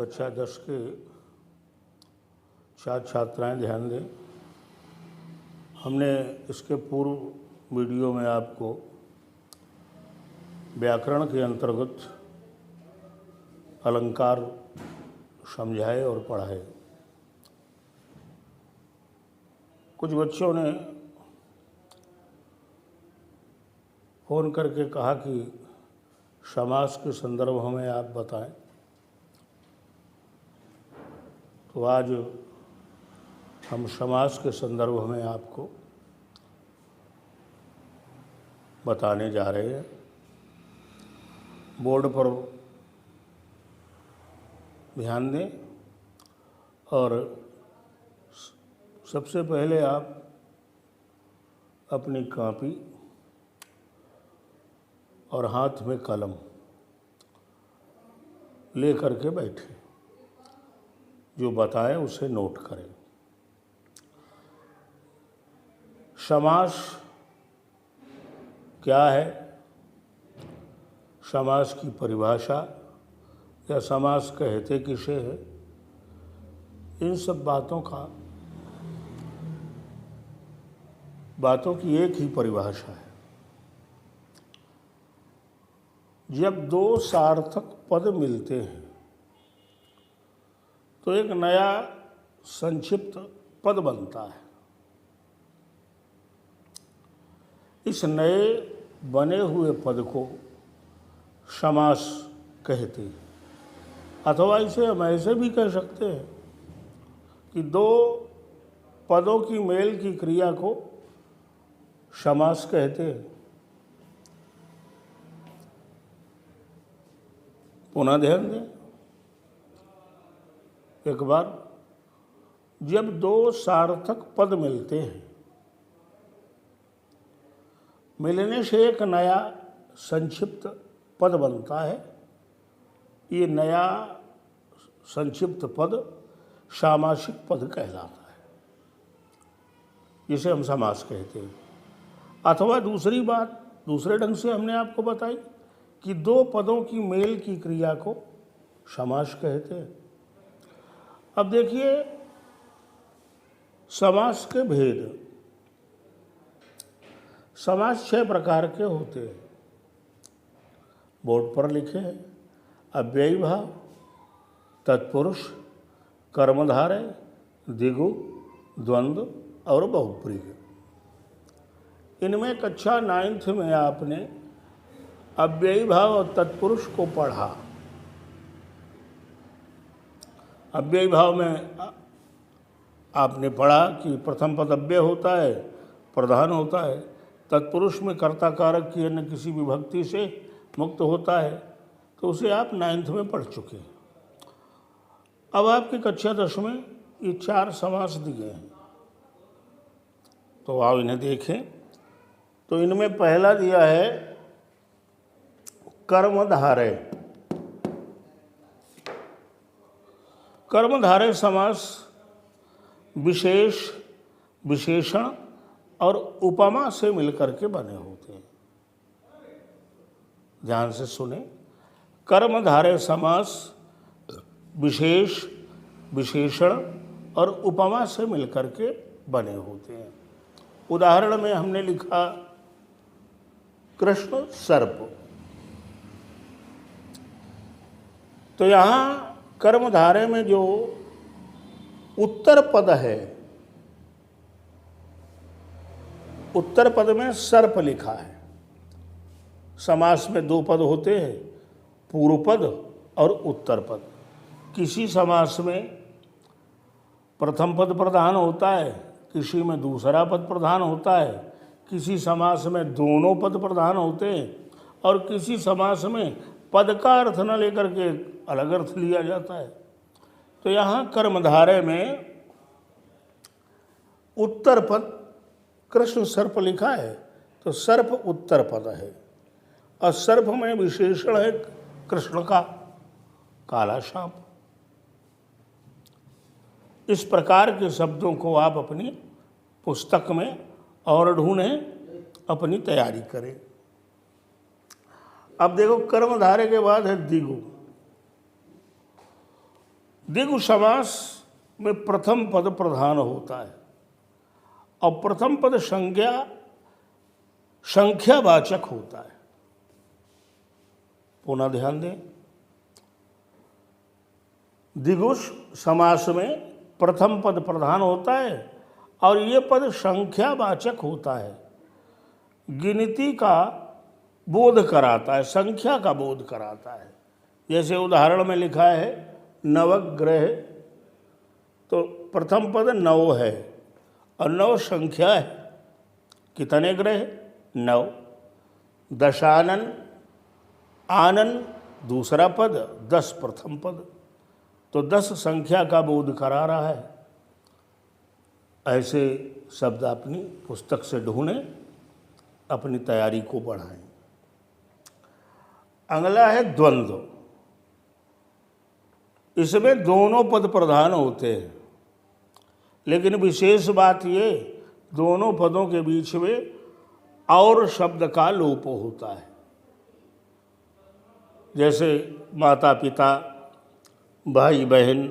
कक्षा 10 के छात्र छात्राएं ध्यान दें। हमने इसके पूर्व वीडियो में आपको व्याकरण के अंतर्गत अलंकार समझाए और पढ़ाए। कुछ बच्चों ने फ़ोन करके कहा कि समास के संदर्भ में आप बताएं, तो आज हम समास के संदर्भ में आपको बताने जा रहे हैं। बोर्ड पर ध्यान दें और सबसे पहले आप अपनी कॉपी और हाथ में कलम ले करके बैठे, जो बताए उसे नोट करें। समास क्या है, समास की परिभाषा या समास कहते किसे है, इन सब बातों की एक ही परिभाषा है। जब दो सार्थक पद मिलते हैं तो एक नया संक्षिप्त पद बनता है। इस नए बने हुए पद को समास कहते हैं, अथवा इसे हम ऐसे भी कह सकते हैं कि दो पदों की मेल की क्रिया को समास कहते हैं। पुनः ध्यान दें एक बार, जब दो सार्थक पद मिलते हैं, मिलने से एक नया संक्षिप्त पद बनता है। ये नया संक्षिप्त पद सामासिक पद कहलाता है, जिसे हम समास कहते हैं। अथवा दूसरी बात, दूसरे ढंग से हमने आपको बताई कि दो पदों की मेल की क्रिया को समास कहते हैं। अब देखिए समास के भेद। समास 6 प्रकार के होते हैं, बोर्ड पर लिखे हैं। अव्ययी भाव, तत्पुरुष, कर्मधारय, द्विगु, द्वंद्व और बहुप्रिय। इनमें कक्षा 9th में आपने अव्ययी भाव और तत्पुरुष को पढ़ा। अव्ययी भाव में आपने पढ़ा कि प्रथम पद अव्यय होता है, प्रधान होता है। तत्पुरुष में कर्ता कारक की अन्य किसी विभक्ति से मुक्त होता है, तो उसे आप 9th में पढ़ चुके हैं। अब आपकी कक्षा 10 में ये 4 समास दिए हैं, तो आप इन्हें देखें। तो इनमें पहला दिया है कर्मधारय। कर्मधारय समास विशेष, विशेषण और उपमा से मिलकर के बने होते हैं। ध्यान से सुने, कर्मधारय समास विशेष, विशेषण और उपमा से मिलकर के बने होते हैं। उदाहरण में हमने लिखा कृष्ण सर्प, तो यहाँ कर्मधारय में जो उत्तर पद है, उत्तर पद में सर्प लिखा है। समास में 2 पद होते हैं, पूर्व पद और उत्तर पद। किसी समास में प्रथम पद प्रधान होता है, किसी में दूसरा पद प्रधान होता है, किसी समास में दोनों पद प्रधान होते हैं, और किसी समास में पद का अर्थ न लेकर के अलग अर्थ लिया जाता है। तो यहाँ कर्मधारय में उत्तर पद कृष्ण सर्प लिखा है, तो सर्प उत्तर पद है, और सर्प में विशेषण है कृष्ण का, काला सांप। इस प्रकार के शब्दों को आप अपनी पुस्तक में और ढूंढें, अपनी तैयारी करें। अब देखो कर्मधारय के बाद है द्विगु। द्विगु समास में प्रथम पद प्रधान होता है और प्रथम पद संख्यावाचक होता है। पुनः ध्यान दें, द्विगु समास में प्रथम पद प्रधान होता है और ये पद संख्यावाचक होता है, गिनती का बोध कराता है, संख्या का बोध कराता है। जैसे उदाहरण में लिखा है नवग्रह, तो प्रथम पद 9 है और 9 संख्या है। कितने ग्रह? 9। दशानन, आनन दूसरा पद, 10 प्रथम पद, तो 10 संख्या का बोध करा रहा है। ऐसे शब्द अपनी पुस्तक से ढूंढें, अपनी तैयारी को बढ़ाएं। अगला है द्वंद्व। इसमें दोनों पद प्रधान होते हैं, लेकिन विशेष बात ये, दोनों पदों के बीच में और शब्द का लोप होता है। जैसे माता पिता, भाई बहन,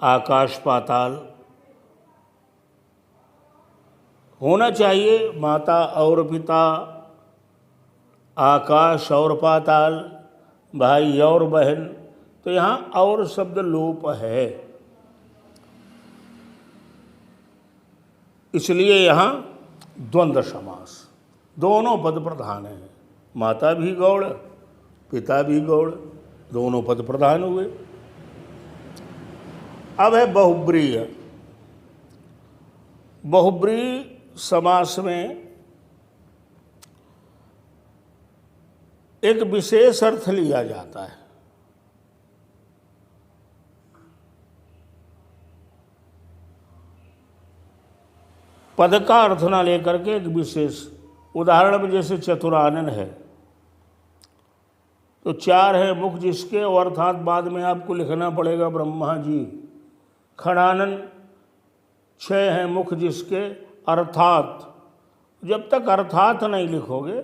आकाश पाताल। होना चाहिए माता और पिता, आकाश और पाताल, भाई और बहन, तो यहाँ और शब्द लोप है, इसलिए यहाँ द्वंद्व समास। दोनों पद प्रधान हैं, माता भी गौड़, पिता भी गौड़, दोनों पद प्रधान हुए। अब है बहुब्रीहि। बहुब्रीहि समास में एक विशेष अर्थ लिया जाता है। पद का अर्थ ना लेकर के एक विशेष, उदाहरण में जैसे चतुरानन है, तो 4 है मुख जिसके, और अर्थात बाद में आपको लिखना पड़ेगा ब्रह्मा जी। खड़ानन 6 है मुख जिसके, अर्थात। जब तक अर्थात नहीं लिखोगे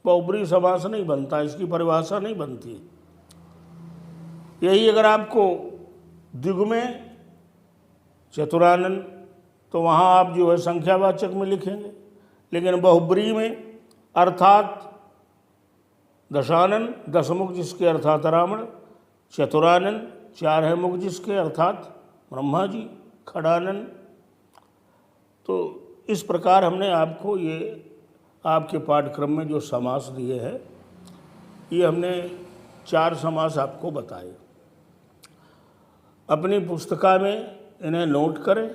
बहुब्रीहि समास नहीं बनता, इसकी परिभाषा नहीं बनती। यही अगर आपको द्विगु में चतुरानन, तो वहाँ आप जो है संख्यावाचक में लिखेंगे, लेकिन बहुब्रीहि में अर्थात दशानन 10 मुख जिसके अर्थात रावण, चतुरानन 4 है मुख जिसके अर्थात ब्रह्मा जी, खड़ानन। तो इस प्रकार हमने आपको ये आपके पाठ्यक्रम में जो समास दिए हैं, ये हमने 4 समास आपको बताए। अपनी पुस्तिका में इन्हें नोट करें